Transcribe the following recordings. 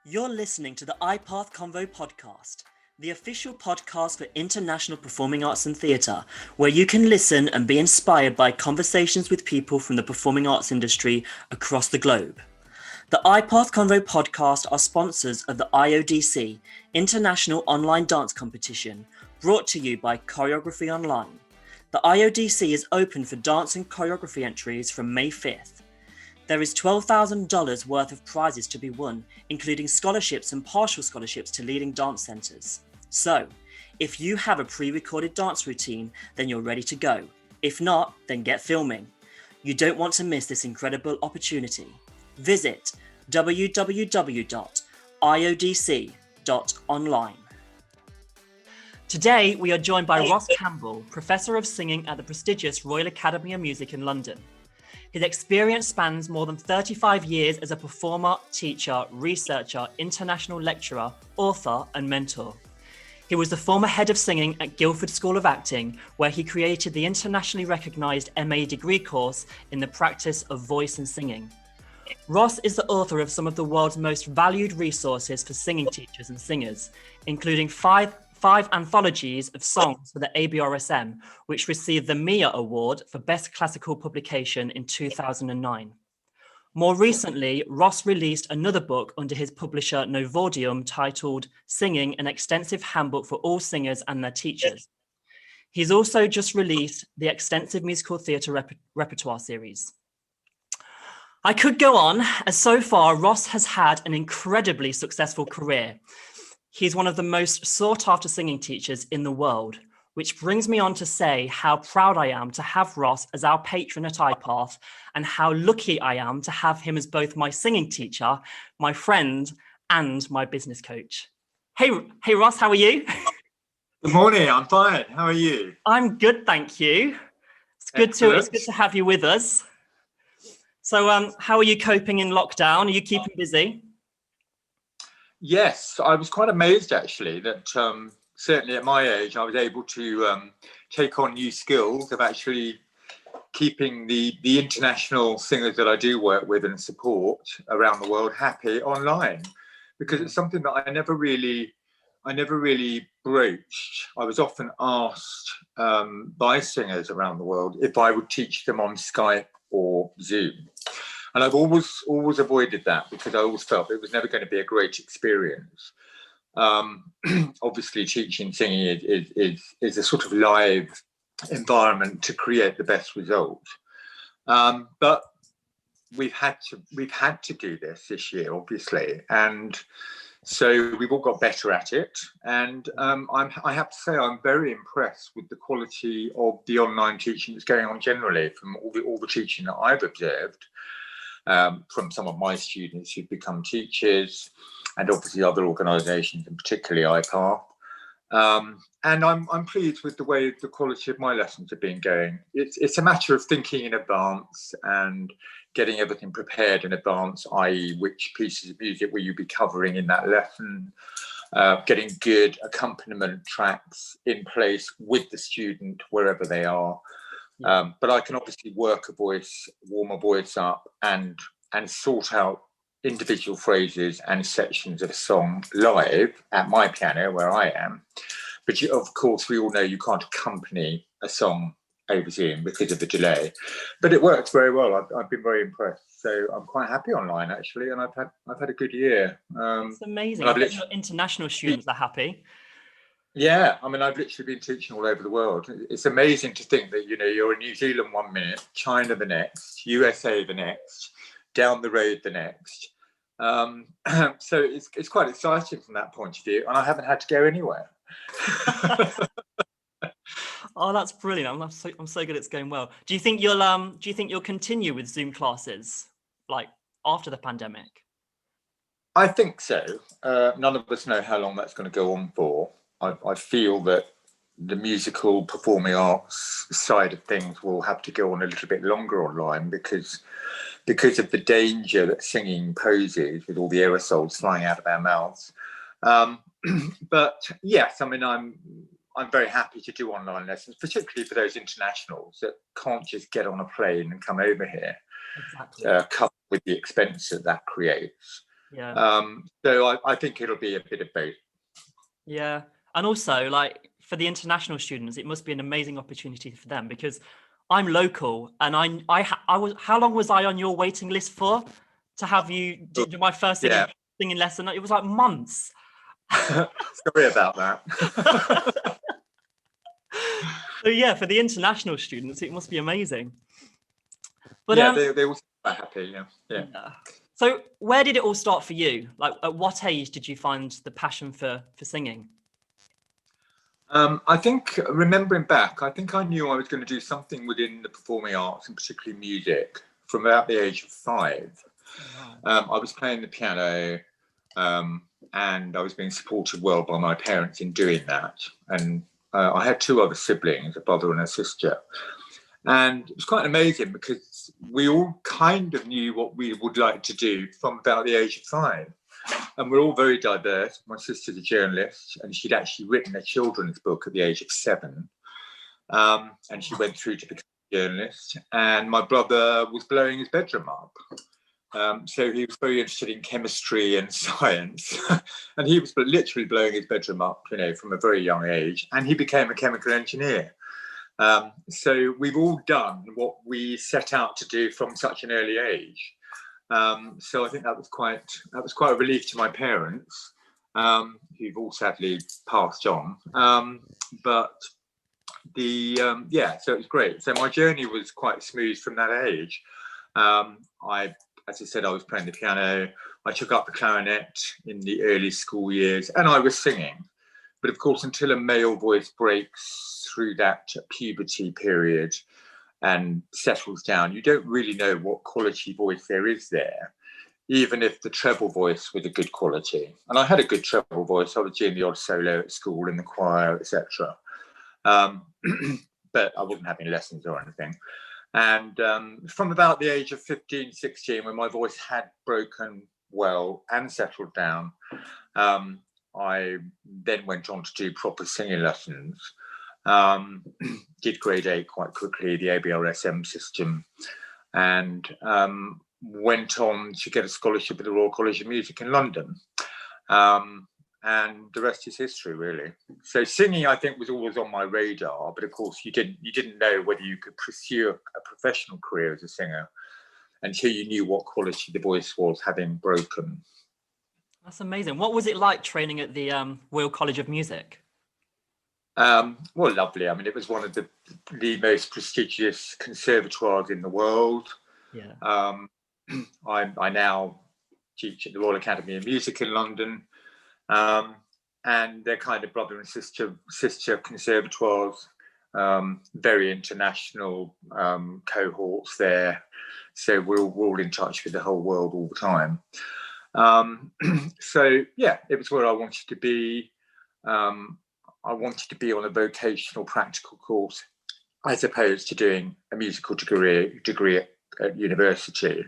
You're listening to the iPath CONVO podcast, the official podcast for international performing arts and theatre, where you can listen and be inspired by conversations with people from the performing arts industry across the globe. The iPath CONVO podcast are sponsors of the IODC, International Online Dance Competition, brought to you by Choreography Online. The IODC is open for dance and choreography entries from May 5th. There is $12,000 worth of prizes to be won, including scholarships and partial scholarships to leading dance centres. So, if you have a pre-recorded dance routine, then you're ready to go. If not, then get filming. You don't want to miss this incredible opportunity. Visit www.iodc.online. Today, we are joined by Ross Campbell, Professor of Singing at the prestigious Royal Academy of Music in London. His experience spans more than 35 years as a performer, teacher, researcher, international lecturer, author, and mentor. He was the former head of singing at Guildford School of Acting, where he created the internationally recognised MA degree course in the practice of voice and singing. Ross is the author of some of the world's most valued resources for singing teachers and singers, including five anthologies of songs for the ABRSM, which received the MIA Award for Best Classical Publication in 2009. More recently, Ross released another book under his publisher Novaudium titled Singing, an Extensive Handbook for All Singers and Their Teachers. He's also just released the extensive musical theatre repertoire series. I could go on, as so far Ross has had an incredibly successful career. He's one of the most sought-after singing teachers in the world, which brings me on to say how proud I am to have Ross as our patron at iPath and how lucky I am to have him as both my singing teacher, my friend, and my business coach. Hey Ross, how are you? Good morning, I'm fine. How are you? I'm good, thank you. It's good to have you with us. So how are you coping in lockdown? Are you keeping busy? Yes, I was quite amazed actually that certainly at my age I was able to take on new skills of actually keeping the international singers that I do work with and support around the world happy online, because it's something that I never really broached. I was often asked by singers around the world if I would teach them on Skype or Zoom. And I've always avoided that because I always felt it was never going to be a great experience. Obviously, teaching singing is a sort of live environment to create the best result. But we've had to do this year, obviously, and so we've all got better at it. And I have to say I'm very impressed with the quality of the online teaching that's going on generally from all the teaching that I've observed. From some of my students who've become teachers, and obviously other organisations, and particularly iPath. And I'm pleased with the way the quality of my lessons have been going. It's a matter of thinking in advance and getting everything prepared in advance, i.e. which pieces of music will you be covering in that lesson, getting good accompaniment tracks in place with the student wherever they are. But I can obviously work a voice, warm a voice up, and sort out individual phrases and sections of a song live at my piano where I am. But of course, we all know you can't accompany a song over Zoom because of the delay. But it works very well. I've been very impressed. So I'm quite happy online actually, and I've had a good year. It's amazing. I bet your international students are happy. Yeah, I mean, I've literally been teaching all over the world. It's amazing to think that, you're in New Zealand 1 minute, China the next, USA the next, down the road the next. So it's quite exciting from that point of view, and I haven't had to go anywhere. Oh, that's brilliant! I'm so good it's going well. Do you think you'll continue with Zoom classes like after the pandemic? I think so. None of us know how long that's going to go on for. I feel that the musical performing arts side of things will have to go on a little bit longer online because of the danger that singing poses with all the aerosols flying out of our mouths. But yes, I mean, I'm very happy to do online lessons, particularly for those internationals that can't just get on a plane and come over here, Exactly. coupled with the expense that creates. Yeah. So I think it'll be a bit of both. Yeah. And also, like, for the international students, it must be an amazing opportunity for them, because I'm local, and I was, how long was I on your waiting list for to have you do my first Yeah. singing lesson? It was like months. Sorry about that. So yeah, for the international students, it must be amazing. But yeah, they all seem quite happy. Yeah. So where did it all start for you? Like, at what age did you find the passion for singing? I think, remembering back, I think I knew I was going to do something within the performing arts, and particularly music, from about the age of 5. Wow. I was playing the piano, and I was being supported well by my parents in doing that. And I had 2 other siblings, a brother and a sister. And it was quite amazing because we all kind of knew what we would like to do from about the age of 5. And we're all very diverse. My sister's a journalist, and she'd actually written a children's book at the age of 7. And she went through to become a journalist. And my brother was blowing his bedroom up. So he was very interested in chemistry and science. And he was literally blowing his bedroom up, from a very young age. And he became a chemical engineer. So we've all done what we set out to do from such an early age. So I think that was quite a relief to my parents, who've all sadly passed on. But so it was great. So my journey was quite smooth from that age. As I said, I was playing the piano. I took up the clarinet in the early school years, and I was singing. But of course, until a male voice breaks through that puberty period and settles down, you don't really know what quality voice there is there, even if the treble voice was a good quality. And I had a good treble voice. I was doing the odd solo at school in the choir, etc. But I wasn't having lessons or anything. And from about the age of 15, 16, when my voice had broken well and settled down, I then went on to do proper singing lessons. Did grade 8 quite quickly, the ABRSM system, and went on to get a scholarship at the Royal College of Music in London. And the rest is history, really. So singing, I think, was always on my radar, but of course you didn't know whether you could pursue a professional career as a singer until you knew what quality the voice was, having broken. That's amazing. What was it like training at the Royal College of Music? Well, lovely. I mean, it was one of the most prestigious conservatoires in the world. Yeah. I now teach at the Royal Academy of Music in London, and they're kind of brother and sister conservatoires, very international cohorts there. So we're all in touch with the whole world all the time. So yeah, it was where I wanted to be. I wanted to be on a vocational practical course as opposed to doing a musical degree at university,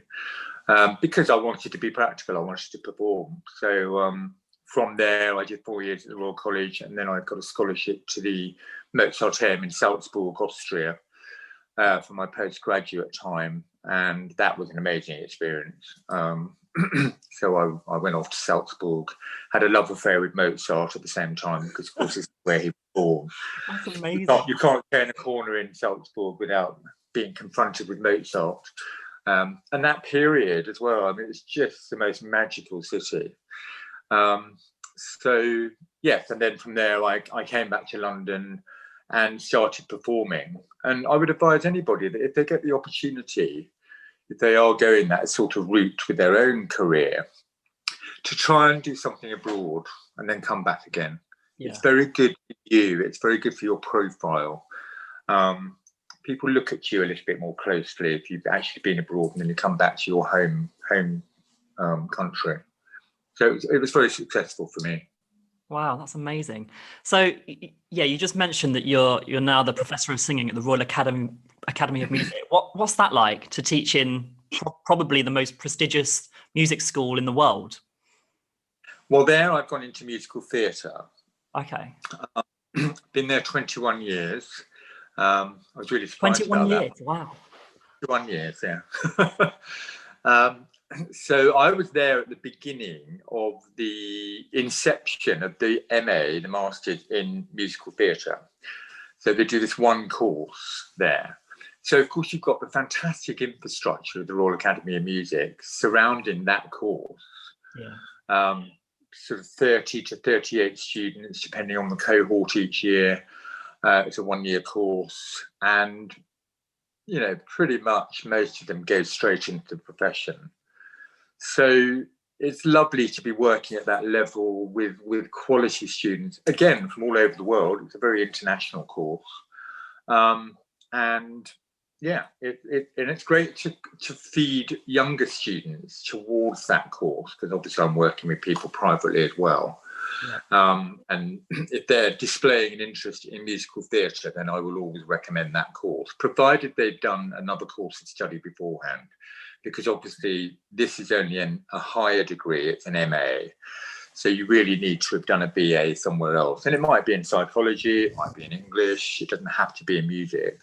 because I wanted to be practical. I wanted to perform. So from there, I did 4 years at the Royal College, and then I got a scholarship to the Mozarteum in Salzburg, Austria, for my postgraduate time, and that was an amazing experience. So I went off to Salzburg, had a love affair with Mozart at the same time, because of course this is where he was born. That's amazing. You can't turn a corner in Salzburg without being confronted with Mozart. And that period as well, I mean, it's just the most magical city. So yes, and then from there I came back to London and started performing. And I would advise anybody that if they get the opportunity, if they are going that sort of route with their own career, to try and do something abroad and then come back again. Yeah. It's very good for you. It's very good for your profile. People look at you a little bit more closely if you've actually been abroad and then you come back to your home country. So it was very successful for me. Wow, that's amazing. So yeah, you just mentioned that you're now the professor of singing at the Royal Academy of Music. What's that like, to teach in probably the most prestigious music school in the world? Well, there I've gone into musical theatre. Okay. Been there 21 years. I was really surprised 21 about years, that. wow. 21 years, yeah. So I was there at the beginning of the inception of the MA, the Masters in Musical Theatre. So they do this one course there. So of course you've got the fantastic infrastructure of the Royal Academy of Music surrounding that course. Yeah. Sort of 30 to 38 students, depending on the cohort each year. It's a one-year course, and you know, pretty much most of them go straight into the profession. So it's lovely to be working at that level with quality students, again, from all over the world. It's a very international course. And yeah, and it's great to feed younger students towards that course, because obviously I'm working with people privately as well. Yeah. And if they're displaying an interest in musical theatre, then I will always recommend that course, provided they've done another course of study beforehand, because obviously this is only a higher degree, it's an MA. So you really need to have done a BA somewhere else. And it might be in psychology, it might be in English, it doesn't have to be in music.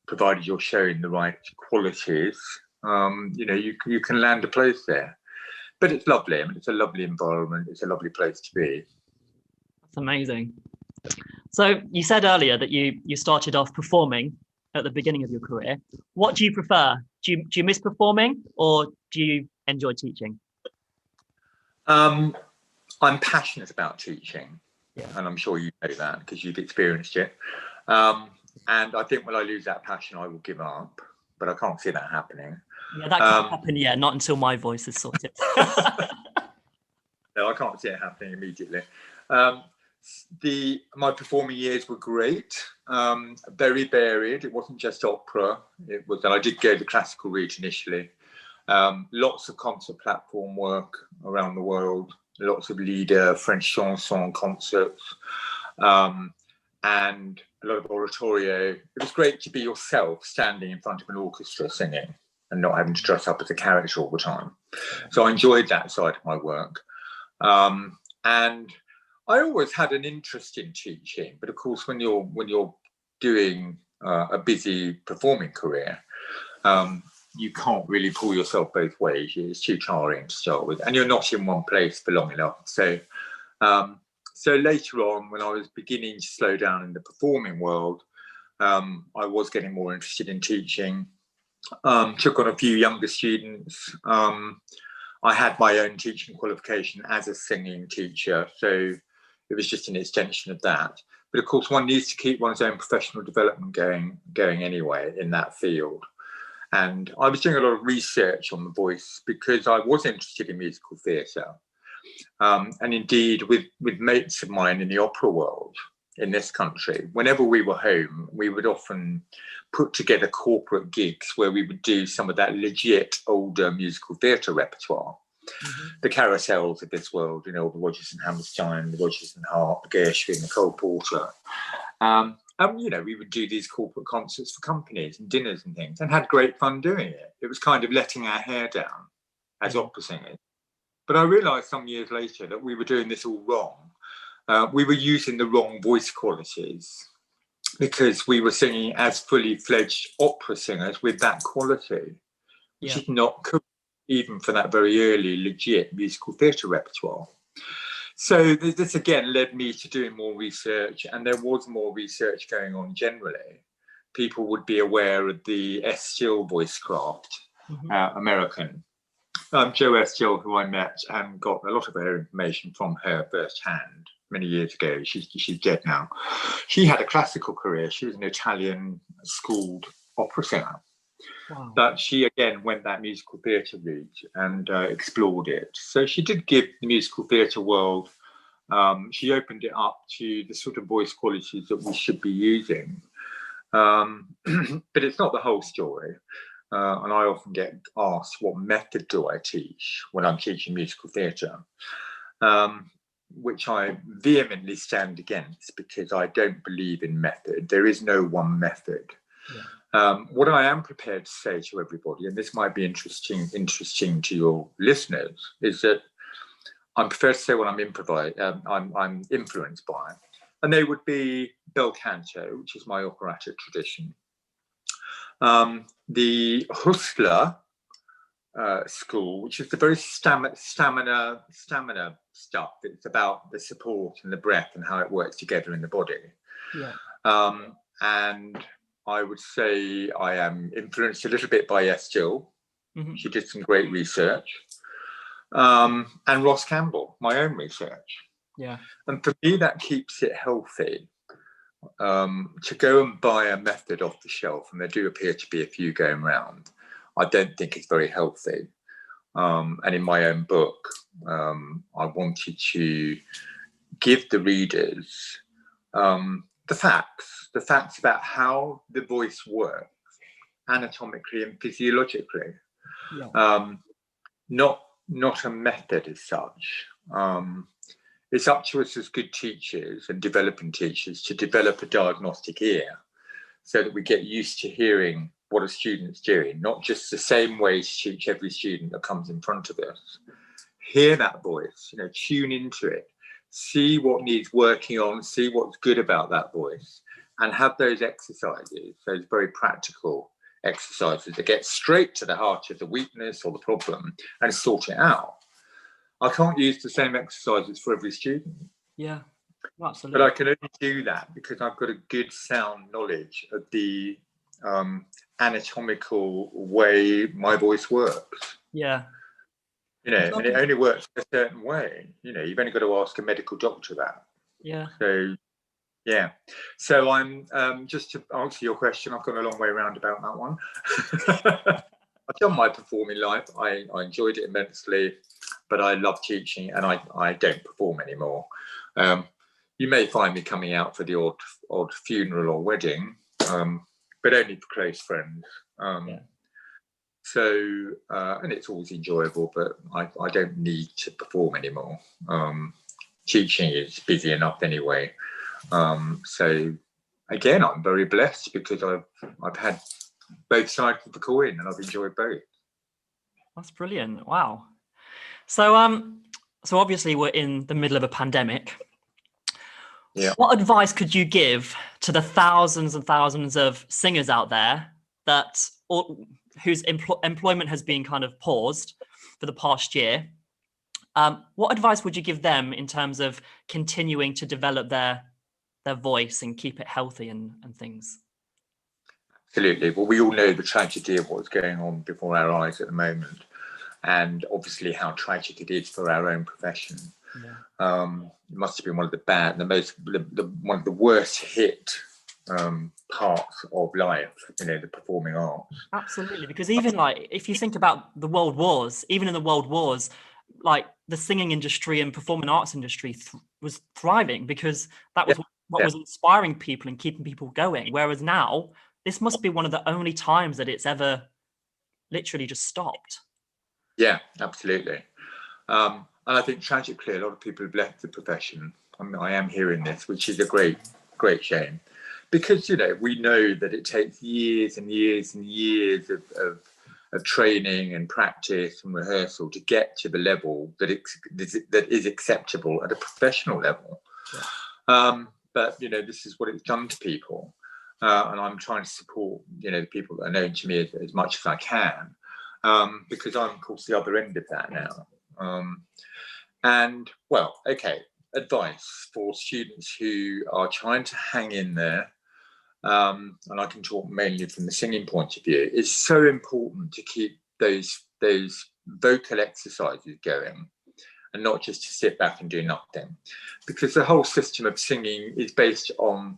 Provided you're showing the right qualities, you know, you can land a place there. But it's lovely. I mean, it's a lovely environment. It's a lovely place to be. That's amazing. So you said earlier that you started off performing at the beginning of your career. What do you prefer? Do you miss performing, or do you enjoy teaching? I'm passionate about teaching, yeah. And I'm sure you know that because you've experienced it. And I think when I lose that passion, I will give up. But I can't see that happening. Yeah, that can't happen yet, not until my voice is sorted. No, I can't see it happening immediately. My performing years were great, very varied. It wasn't just opera. It was, and I did go the classical route initially. Lots of concert platform work around the world, lots of leader, French chanson concerts, and a lot of oratorio. It was great to be yourself standing in front of an orchestra singing and not having to dress up as a character all the time. So I enjoyed that side of my work. And I always had an interest in teaching, but of course, when you're doing a busy performing career, you can't really pull yourself both ways. It's too tiring to start with, and you're not in one place for long enough. So later on, when I was beginning to slow down in the performing world, I was getting more interested in teaching. Took on a few younger students. I had my own teaching qualification as a singing teacher, so it was just an extension of that. But of course, one needs to keep one's own professional development going anyway in that field. And I was doing a lot of research on the voice because I was interested in musical theatre. And indeed, with mates of mine in the opera world in this country, whenever we were home, we would often put together corporate gigs where we would do some of that legit older musical theatre repertoire. Mm-hmm. The carousels of this world, you know, the Rodgers and Hammerstein, the Rodgers and Hart, the Gershwin, the Cole Porter. And, you know, we would do these corporate concerts for companies and dinners and things, and had great fun doing it. It was kind of letting our hair down as opera singers. But I realised some years later that we were doing this all wrong. We were using the wrong voice qualities because we were singing as fully fledged opera singers with that quality, which is not correct, even for that very early legit musical theatre repertoire. So this again led me to doing more research, and there was more research going on generally. People would be aware of the S. Still voicecraft, American. Jo S. Still, who I met and got a lot of her information from her firsthand many years ago. She's dead now. She had a classical career. She was an Italian schooled opera singer. Wow. But she again went that musical theatre route and explored it. So she did give the musical theatre world, she opened it up to the sort of voice qualities that we should be using. But it's not the whole story. And I often get asked, what method do I teach when I'm teaching musical theatre? Which I vehemently stand against because I don't believe in method. There is no one method. Yeah. What I am prepared to say to everybody, and this might be interesting to your listeners, is that I'm prepared to say what I'm influenced by. And they would be bel canto, which is my operatic tradition. The Hustler, school, which is the very stamina stuff. It's about the support and the breath and how it works together in the body. Yeah. And I would say I am influenced a little bit by Jill. Mm-hmm. She did some great research. And Ross Campbell, my own research. Yeah. And for me, that keeps it healthy. To go and buy a method off the shelf, and there do appear to be a few going around, I don't think it's very healthy. And in my own book, I wanted to give the readers the facts about how the voice works anatomically and physiologically. Yeah. Not a method as such. It's up to us as good teachers and developing teachers to develop a diagnostic ear so that we get used to hearing what a student's doing, not just the same way to teach every student that comes in front of us. Hear that voice, tune into it, see what needs working on, see what's good about that voice, and have those exercises, those very practical exercises that get straight to the heart of the weakness or the problem and sort it out. I can't use the same exercises for every student. Yeah, absolutely. But I can only do that because I've got a good sound knowledge of the anatomical way my voice works. Yeah. And it only works a certain way. You've only got to ask a medical doctor that. Yeah. So, yeah. So I'm just to answer your question, I've gone a long way around about that one. I've done my performing life. I enjoyed it immensely, but I love teaching, and I don't perform anymore. You may find me coming out for the odd funeral or wedding, but only for close friends. Yeah. So, and it's always enjoyable, but I don't need to perform anymore. Teaching is busy enough anyway. So, again, I'm very blessed because I've had both sides of the coin, and I've enjoyed both. That's brilliant. Wow. So obviously we're in the middle of a pandemic. Yeah. What advice could you give to the thousands and thousands of singers out there whose employment has been kind of paused for the past year? What advice would you give them in terms of continuing to develop their voice and keep it healthy and things? Absolutely. Well, we all know the tragedy of what's going on before our eyes at the moment, and obviously how tragic it is for our own profession. Yeah. It must have been one of the worst hit parts of life, the performing arts. Absolutely, because even if you think about the world wars, even in the world wars, like the singing industry and performing arts industry was thriving because that was what was inspiring people and keeping people going. Whereas now, this must be one of the only times that it's ever literally just stopped. Yeah, absolutely. And I think tragically, a lot of people have left the profession. I mean, I am hearing this, which is a great shame, because we know that it takes years and years and years of training and practice and rehearsal to get to the level that is acceptable at a professional level. Yeah. But this is what it's done to people, and I'm trying to support the people that are known to me as much as I can, because I'm of course the other end of that now. And well, okay, advice for students who are trying to hang in there, and I can talk mainly from the singing point of view. It's so important to keep those vocal exercises going, and not just to sit back and do nothing, because the whole system of singing is based on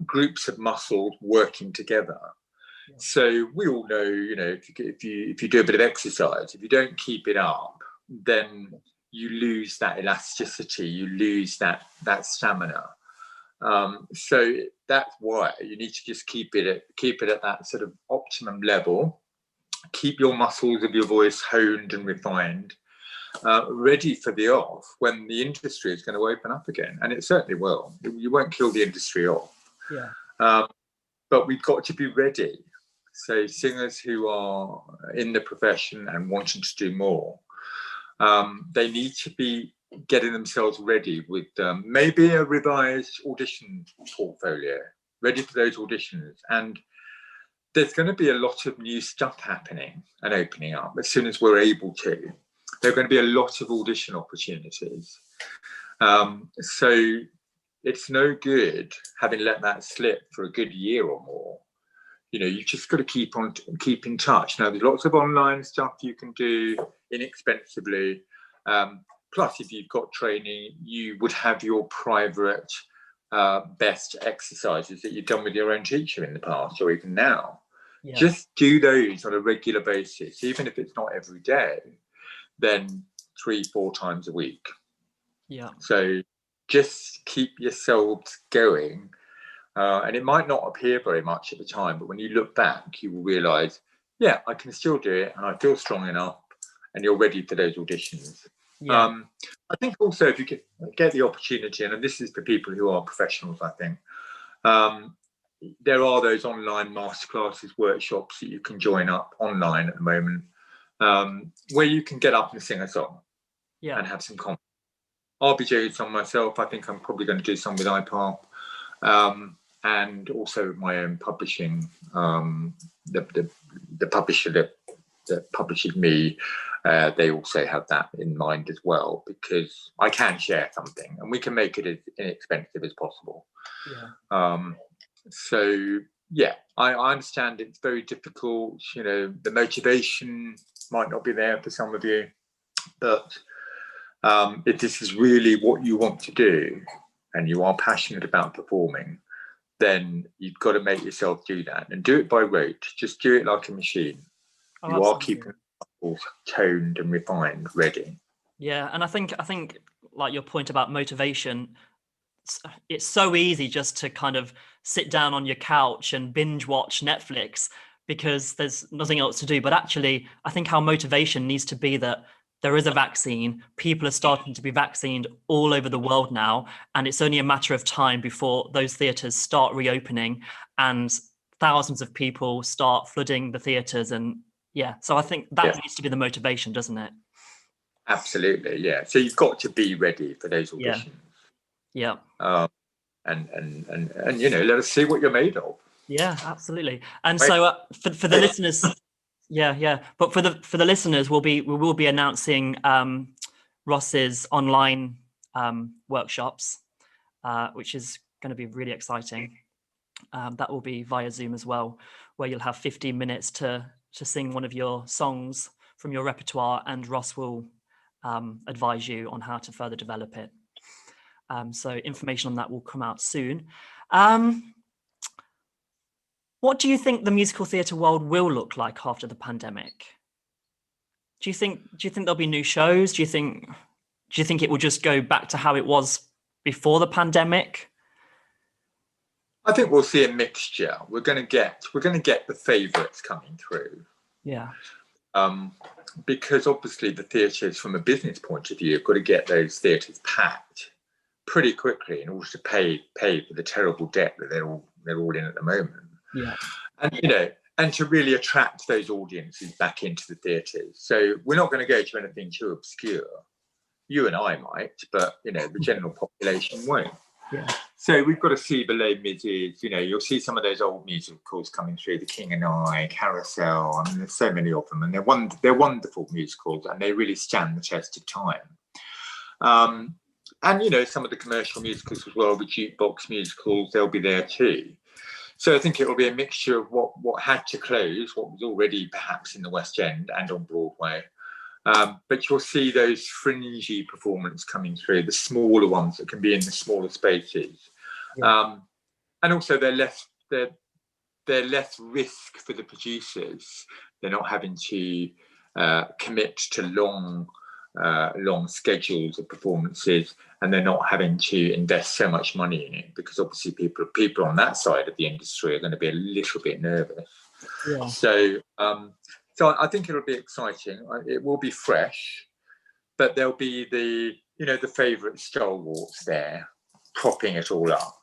groups of muscles working together. Yeah. So we all know, if you do a bit of exercise, if you don't keep it up, then you lose that elasticity, you lose that stamina. So that's why you need to just keep it at that sort of optimum level. Keep your muscles of your voice honed and refined, ready for the off when the industry is going to open up again, and it certainly will. You won't kill the industry off. Yeah. But we've got to be ready. So singers who are in the profession and wanting to do more, they need to be getting themselves ready with maybe a revised audition portfolio, ready for those auditions, and there's going to be a lot of new stuff happening and opening up as soon as we're able to. There are going to be a lot of audition opportunities. So it's no good having let that slip for a good year or more. You know, you've just got to keep in touch. Now, there's lots of online stuff you can do inexpensively. Plus, if you've got training, you would have your private best exercises that you've done with your own teacher in the past or even now. Yeah. Just do those on a regular basis, even if it's not every day, then 3-4 times a week. Yeah. So just keep yourselves going. And it might not appear very much at the time, but when you look back, you will realise, yeah, I can still do it and I feel strong enough, and you're ready for those auditions. Yeah. I think also if you get the opportunity, and this is for people who are professionals, I think, there are those online masterclasses, workshops that you can join up online at the moment, where you can get up and sing a song and have some confidence. I'll be doing some myself. I think I'm probably going to do some with iPark, and also my own publishing. The publisher that publishes me, they also have that in mind as well, because I can share something and we can make it as inexpensive as possible. Yeah. So yeah, I understand it's very difficult. You know, the motivation might not be there for some of you, but if this is really what you want to do and you are passionate about performing, then you've got to make yourself do that, and do it by rote. Just do it like a machine. You absolutely are keeping it toned and refined, ready. Yeah, and I think like your point about motivation, it's so easy just to kind of sit down on your couch and binge watch Netflix because there's nothing else to do. But actually, I think our motivation needs to be that there is a vaccine. People are starting to be vaccinated all over the world now, and it's only a matter of time before those theatres start reopening and thousands of people start flooding the theatres. And yeah, so I think that needs to be the motivation, doesn't it? Absolutely, yeah. So you've got to be ready for those auditions. Yeah. And you know, let us see what you're made of. Yeah, absolutely. And so for the listeners, but for the listeners, we will be announcing Ross's online workshops, which is going to be really exciting. That will be via Zoom as well, where you'll have 15 minutes to sing one of your songs from your repertoire, and Ross will advise you on how to further develop it. So information on that will come out soon. What do you think the musical theatre world will look like after the pandemic? Do you think there'll be new shows? Do you think it will just go back to how it was before the pandemic? I think we'll see a mixture. We're going to get the favourites coming through. Yeah. Because obviously the theatres, from a business point of view, have got to get those theatres packed pretty quickly in order to pay for the terrible debt that they're all in at the moment. Yeah. And you know, and to really attract those audiences back into the theatres. So we're not going to go to anything too obscure. You and I might, but you know, the general population won't. Yeah. So we've got to see the Les Mis. You know, you'll see some of those old musicals coming through, The King and I, Carousel. I mean, there's so many of them, and they're wonderful musicals, and they really stand the test of time. And you know, some of the commercial musicals as well, the jukebox musicals, they'll be there too. So I think it will be a mixture of what had to close, what was already perhaps in the West End and on Broadway. But you'll see those fringy performances coming through, the smaller ones that can be in the smaller spaces. Yeah. And also they're less risk for the producers. They're not having to commit to long schedules of performances, and they're not having to invest so much money in it, because obviously people on that side of the industry are going to be a little bit nervous. Yeah. So I think it'll be exciting. It will be fresh, but there'll be the favourite stalwarts there, propping it all up.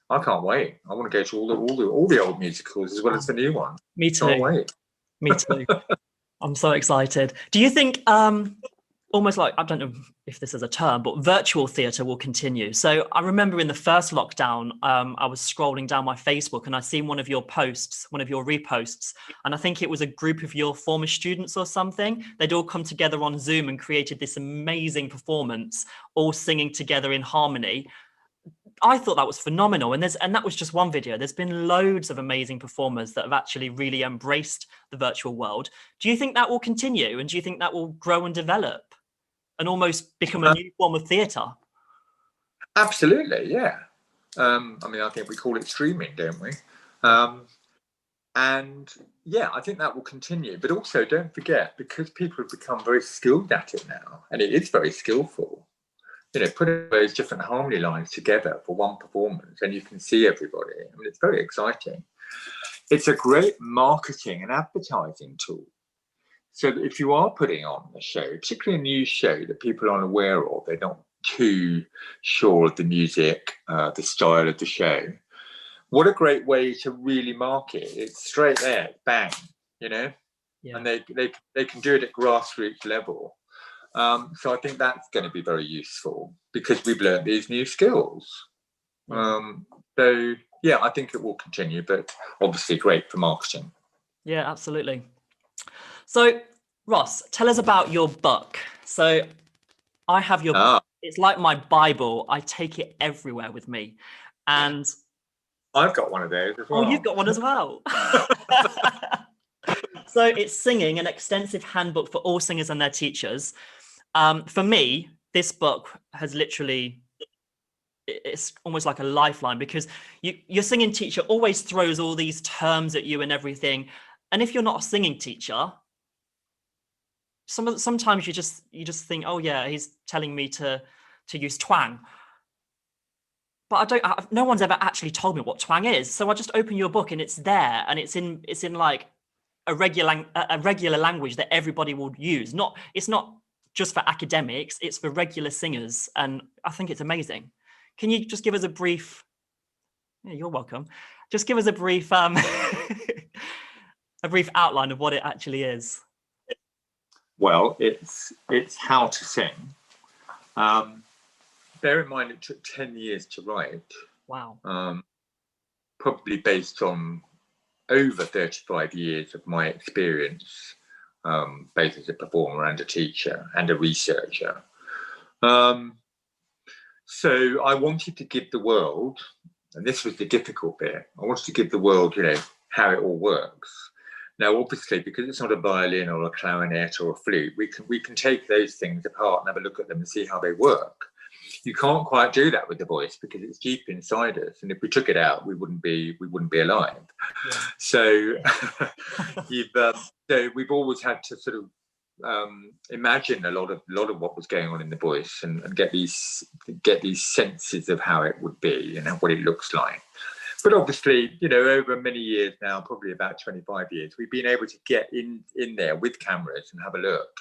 I can't wait. I want to go to all the old musicals as well as the new one. Me too. Can't wait. Me too. I'm so excited. Do you think, almost like, I don't know, if this is a term, but virtual theatre will continue. So I remember in the first lockdown, I was scrolling down my Facebook and I seen one of your posts, one of your reposts, and I think it was a group of your former students or something. They'd all come together on Zoom and created this amazing performance, all singing together in harmony. I thought that was phenomenal. And that was just one video. There's been loads of amazing performers that have actually really embraced the virtual world. Do you think that will continue? And do you think that will grow and develop and almost become a new form of theatre? Absolutely, yeah. I mean, I think we call it streaming, don't we? And yeah, I think that will continue. But also, don't forget, because people have become very skilled at it now, and it is very skillful, you know, putting those different harmony lines together for one performance and you can see everybody. I mean, it's very exciting. It's a great marketing and advertising tool. So that if you are putting on a show, particularly a new show that people aren't aware of, they're not too sure of the music, the style of the show, what a great way to really market. It's straight there, bang, you know, yeah. And they can do it at grassroots level. So I think that's going to be very useful because we've learned these new skills. So yeah, I think it will continue, but obviously great for marketing. Yeah, absolutely. So Ross, tell us about your book. So I have your book. It's like my Bible. I take it everywhere with me. And I've got one of those as well. Oh, you've got one as well. So it's Singing, an extensive handbook for all singers and their teachers. For me, this book has literally, it's almost like a lifeline because your singing teacher always throws all these terms at you and everything. And if you're not a singing teacher, sometimes you just think, oh yeah, he's telling me to use twang. But no one's ever actually told me what twang is. So I just open your book and it's there, and it's in like a regular language that everybody will use. It's not just for academics, it's for regular singers. And I think it's amazing. Can you just give us a brief, yeah, you're welcome. Just give us a brief, a brief outline of what it actually is. Well, it's how to sing. Bear in mind, it took 10 years to write. Wow. Probably based on over 35 years of my experience, both as a performer and a teacher and a researcher. So I wanted to give the world, and this was the difficult bit, I wanted to give the world, you know, how it all works. Now, obviously, because it's not a violin or a clarinet or a flute, we can take those things apart and have a look at them and see how they work. You can't quite do that with the voice because it's deep inside us, and if we took it out, we wouldn't be alive. Yeah. So, so we've always had to sort of imagine a lot of what was going on in the voice and get these senses of how it would be and what it looks like. But obviously, you know, over many years now, probably about 25 years, we've been able to get in there with cameras and have a look.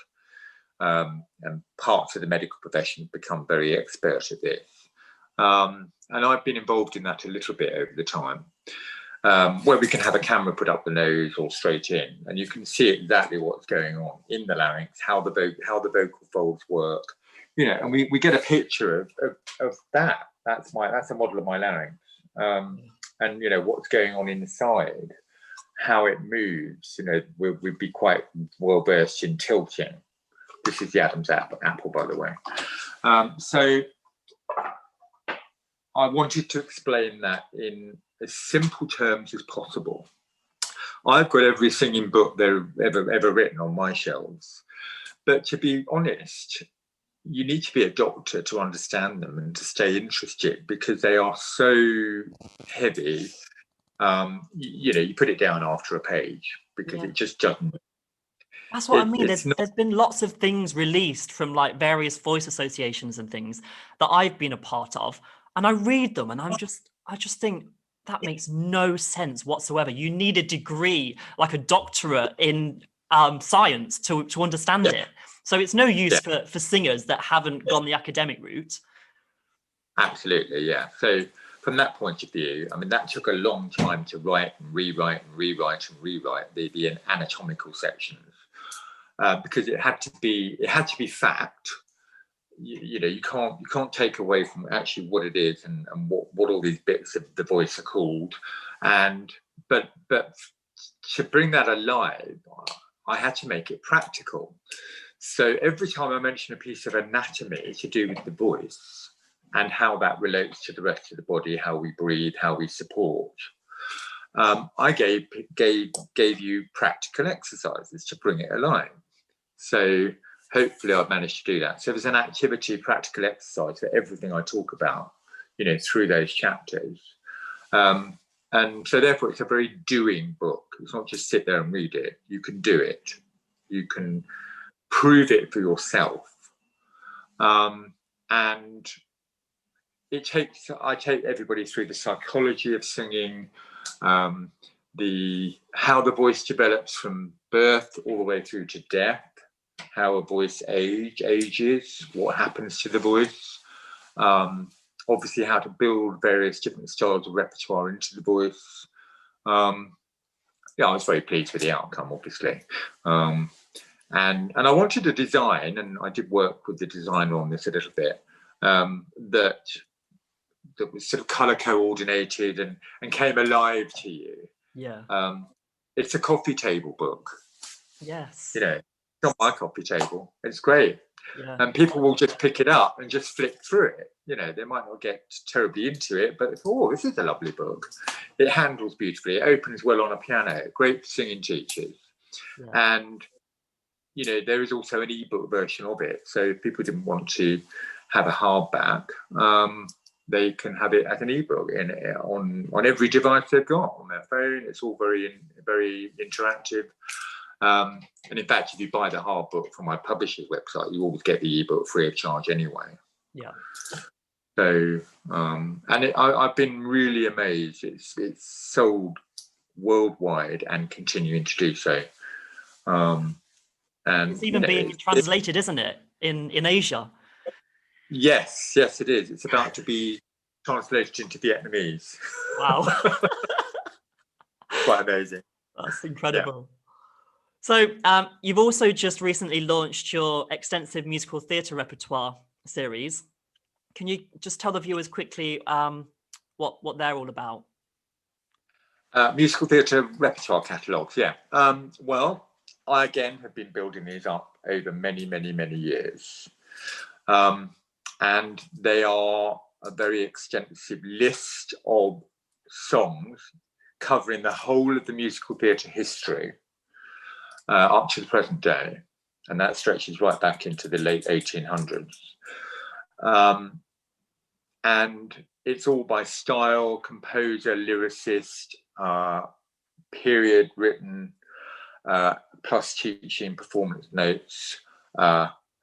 And parts of the medical profession have become very expert at this. And I've been involved in that a little bit over the time, where we can have a camera put up the nose or straight in, and you can see exactly what's going on in the larynx, how the vocal folds work, you know, and we get a picture of that. That's a model of my larynx. And you know what's going on inside, how it moves. You know, we'd be quite well versed in tilting. This is the Adam's apple, by the way. So I wanted to explain that in as simple terms as possible. I've got every singing book there ever written on my shelves, but to be honest, you need to be a doctor to understand them and to stay interested because they are so heavy. You know, you put it down after a page because it just doesn't. That's what I mean. There's been lots of things released from like various voice associations and things that I've been a part of, and I read them and I just think that makes no sense whatsoever. You need a degree, like a doctorate in science to understand it. So it's no use for singers that haven't gone the academic route. Absolutely, yeah. So from that point of view, I mean, that took a long time to write and rewrite the anatomical sections because it had to be fact. you can't take away from actually what it is and what all these bits of the voice are called. And but to bring that alive, I had to make it practical. So every time I mention a piece of anatomy to do with the voice and how that relates to the rest of the body, how we breathe, how we support, I gave you practical exercises to bring it alive. So hopefully I've managed to do that. So there's an activity, practical exercise for everything I talk about, through those chapters. And so therefore it's a very doing book. It's not just sit there and read it. You can do it. You can prove it for yourself. And I take everybody through the psychology of singing, how the voice develops from birth all the way through to death, how a voice ages, what happens to the voice, obviously how to build various different styles of repertoire into the voice. I was very pleased with the outcome, obviously. And I wanted a design, and I did work with the designer on this a little bit, that was sort of colour coordinated and came alive to you. Yeah. It's a coffee table book. Yes. It's on my coffee table. It's great. Yeah. And people will just pick it up and just flick through it. They might not get terribly into it, but this is a lovely book. It handles beautifully. It opens well on a piano. Great for singing teachers. Yeah. And there is also an ebook version of it. So if people didn't want to have a hardback, they can have it as an ebook on every device they've got on their phone. It's all very, very interactive. And in fact, if you buy the hard book from my publisher's website, you always get the ebook free of charge anyway. Yeah. So, I've been really amazed. It's sold worldwide and continuing to do so. And it's even being translated, isn't it, in Asia? Yes, it is. It's about to be translated into Vietnamese. Wow. Quite amazing. That's incredible. Yeah. So you've also just recently launched your extensive musical theatre repertoire series. Can you just tell the viewers quickly what they're all about? Musical theatre repertoire catalogues, yeah. Well, I again have been building these up over many, many, many years. And they are a very extensive list of songs covering the whole of the musical theatre history up to the present day. And that stretches right back into the late 1800s. And it's all by style, composer, lyricist, period written, plus teaching performance notes,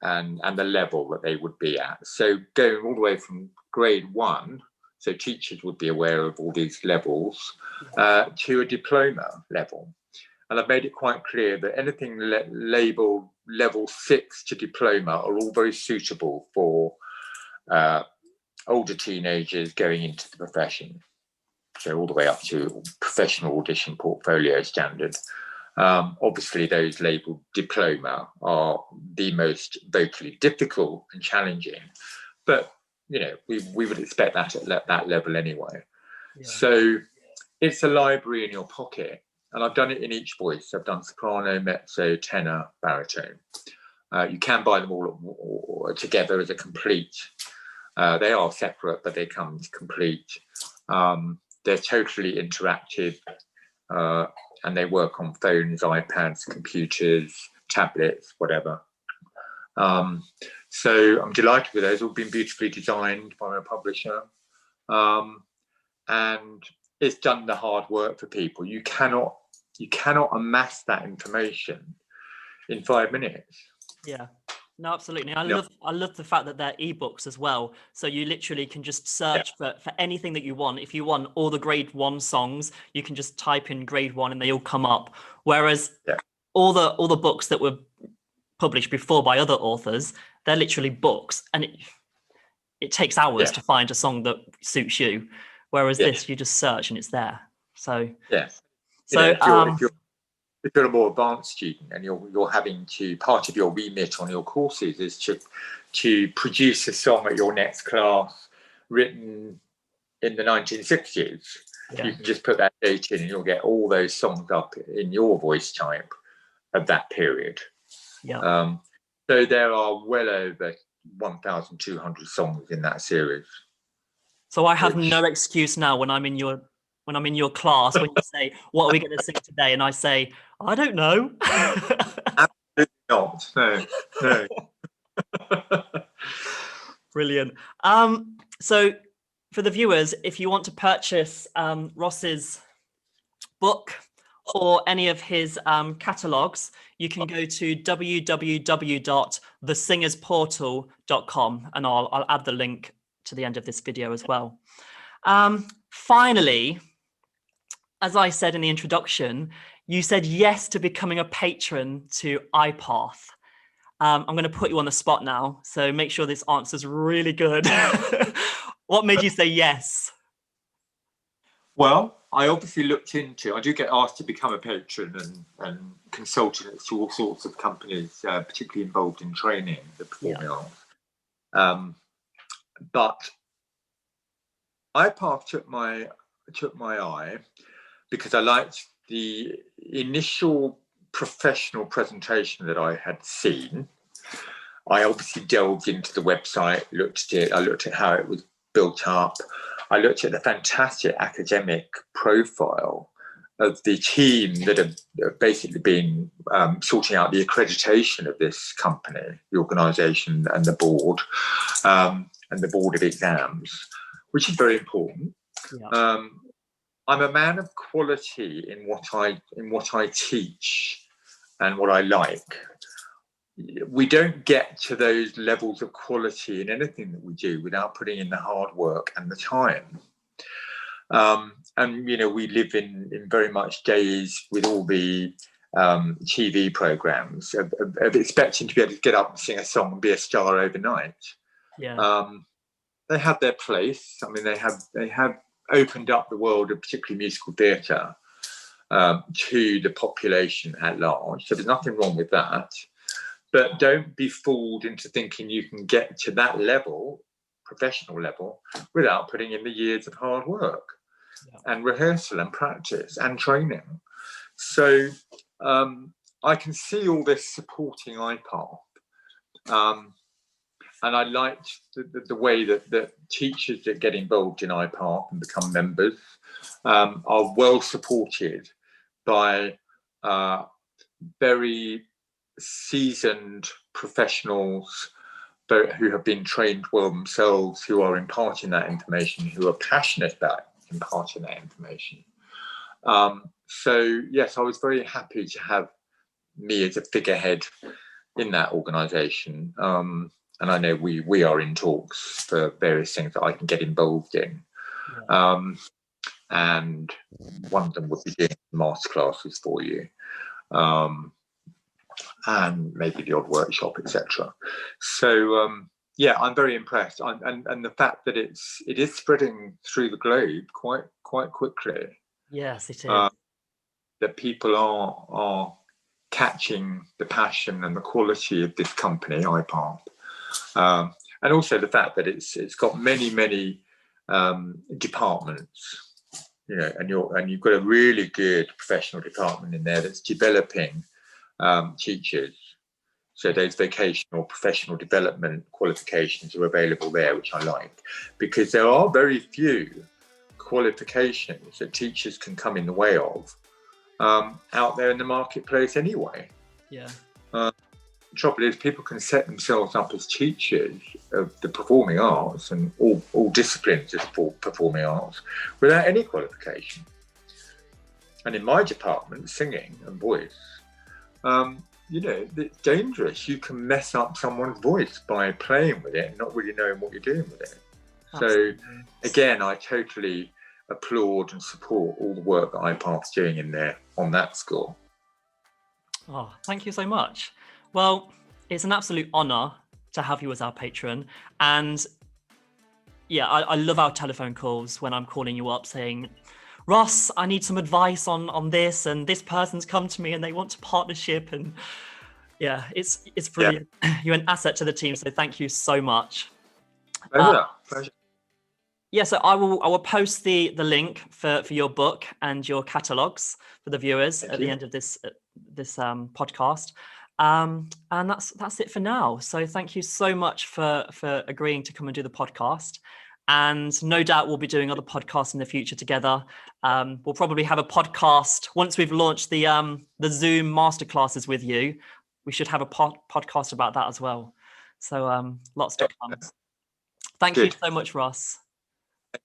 and the level that they would be at. So going all the way from grade 1, so teachers would be aware of all these levels, to a diploma level. And I've made it quite clear that anything labeled level 6 to diploma are all very suitable for older teenagers going into the profession. So all the way up to professional audition portfolio standard. Obviously, those labelled diploma are the most vocally difficult and challenging, but we would expect that at that level anyway. Yeah. So it's a library in your pocket, and I've done it in each voice. I've done soprano, mezzo, tenor, baritone. You can buy them all together as a complete. They are separate, but they come complete. They're totally interactive. And they work on phones, iPads, computers, tablets, whatever. So I'm delighted with those. All been beautifully designed by my publisher. And it's done the hard work for people. You cannot amass that information in 5 minutes. Yeah. No, absolutely. I love the fact that they're ebooks as well. So you literally can just search for anything that you want. If you want all the grade 1 songs, you can just type in grade 1 and they all come up. Whereas all the books that were published before by other authors, they're literally books, and it takes hours to find a song that suits you. Whereas this, you just search and it's there. So yes. So if you're a more advanced student and you're having to, part of your remit on your courses is to produce a song at your next class written in the 1960s. Yeah. You can just put that date in and you'll get all those songs up in your voice type of that period. Yeah. So there are well over 1,200 songs in that series. So I have no excuse now when I'm in your class, when you say, what are we going to sing today? And I say, I don't know. Absolutely not. No. Brilliant. So for the viewers, if you want to purchase Ross's book or any of his catalogues, you can go to www.thesingersportal.com, and I'll add the link to the end of this video as well. Finally, as I said in the introduction, you said yes to becoming a patron to iPath. I'm going to put you on the spot now, so make sure this answer's really good. What made you say yes? Well, I obviously looked into, I do get asked to become a patron and consultant to all sorts of companies, particularly involved in training the performing arts. But iPath took my eye because I liked the initial professional presentation that I had seen. I obviously delved into the website, looked at it. I looked at how it was built up. I looked at the fantastic academic profile of the team that have basically been sorting out the accreditation of this company, the organisation and the board of exams, which is very important. Yeah. I'm a man of quality in what I teach and what I like. We don't get to those levels of quality in anything that we do without putting in the hard work and the time. And we live in very much days with all the TV programs of expecting to be able to get up and sing a song and be a star overnight. Yeah. They have their place. I mean, they have opened up the world of particularly musical theatre to the population at large. So there's nothing wrong with that. But don't be fooled into thinking you can get to that level, professional level, without putting in the years of hard work and rehearsal and practice and training. So I can see all this supporting iPath. And I liked the way that teachers that get involved in iPath and become members are well supported by very seasoned professionals who have been trained well themselves, who are imparting that information, who are passionate about imparting that information. So yes, I was very happy to have me as a figurehead in that organisation. And I know we are in talks for various things that I can get involved in. And one of them would be doing masterclasses for you. And maybe the odd workshop, etc. So I'm very impressed, and the fact that it is spreading through the globe quite quickly. Yes, it is. That people are catching the passion and the quality of this company, iPath, and also the fact that it's got many departments, and you've got a really good professional department in there that's developing teachers. So those vocational professional development qualifications are available there, which I like, because there are very few qualifications that teachers can come in the way of out there in the marketplace anyway. Yeah. The trouble is people can set themselves up as teachers of the performing arts and all disciplines of performing arts without any qualification. And in my department, singing and voice, it's dangerous. You can mess up someone's voice by playing with it and not really knowing what you're doing with it. Absolutely. So again, I totally applaud and support all the work that iPath's doing in there on that score. Oh, thank you so much. Well, it's an absolute honour to have you as our patron. And yeah, I love our telephone calls when I'm calling you up saying, Ross, I need some advice on this, and this person's come to me and they want to partnership, and yeah, it's brilliant. You're an asset to the team, so thank you so much. Pleasure. Yeah, so I will post the link for your book and your catalogs for the viewers at the end of this podcast. And that's it for now. So thank you so much for agreeing to come and do the podcast. And no doubt we'll be doing other podcasts in the future together. We'll probably have a podcast once we've launched the Zoom masterclasses with you. We should have a podcast about that as well. So lots to come. Thank you so much, Ross.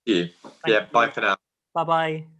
Thank you. Bye for now. Bye-bye.